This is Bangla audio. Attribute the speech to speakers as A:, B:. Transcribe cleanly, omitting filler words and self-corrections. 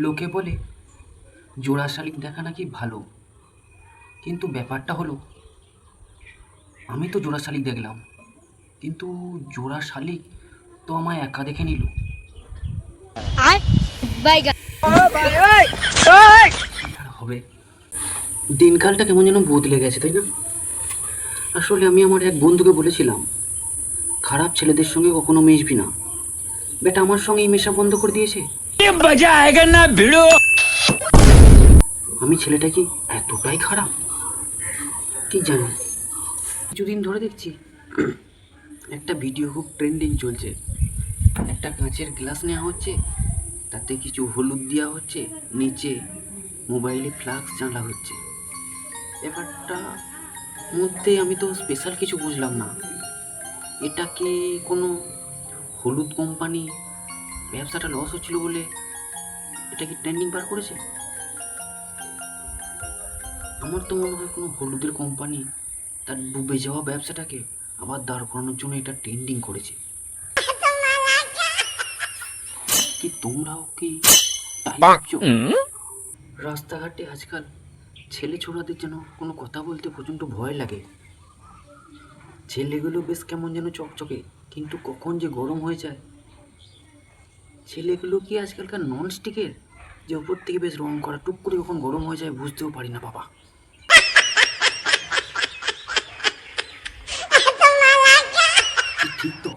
A: লোকে বলে জোড়া শালিক দেখা নাকি ভালো, কিন্তু ব্যাপারটা হলো আমি তো জোড়া শালিক দেখলাম, কিন্তু জোড়া শালিক তো আমায় একা দেখে নিল। কি আর হবে, দিনকালটা কেমন যেন বদলে গেছে, তাই না? আসলে আমি আমার এক বন্ধুকে বলেছিলাম খারাপ ছেলেদের সঙ্গে কখনো মিশবি না। বেটা আমার সঙ্গেই মেশা বন্ধ করে দিয়েছে। আমি ছেলেটা কি এতটাই খারাপ কি জানি। কিছুদিন ধরে দেখছি একটা ভিডিও খুব ট্রেন্ডিং চলছে। একটা কাঁচের গ্লাস নেওয়া হচ্ছে, তাতে কিছু হলুদ দেওয়া হচ্ছে, নিচে মোবাইলে ফ্লাক্স চালা হচ্ছে। ব্যাপারটা মধ্যে আমি তো স্পেশাল কিছু বুঝলাম না। এটা কি কোনো হলুদ কোম্পানি ব্যবসাটা লস হচ্ছিল বলে এটা কি ট্রেন্ডিং পার করেছে? আমার তো মনে হয় কোনো হলুদের কোম্পানি তার ডুবে যাওয়া ব্যবসাটাকে আবার দাঁড় করানোর জন্য এটা ট্রেন্ডিং করেছে। কি তোমরাও কি তাই ভাবছো? রাস্তাঘাটে আজকাল ছেলে ছোড়াদের যেন কোনো কথা বলতে প্রচণ্ড ভয় লাগে। ছেলেগুলো বেশ কেমন যেন চকচকে, কিন্তু কখন যে গরম হয়ে যায়। ছেলেগুলো কি আজকালকার নন স্টিকের, যে ওপর থেকে বেশ রং করা, টুক করে কখন গরম হয়ে যায় বুঝতেও পারি না বাবা। ঠিক তো?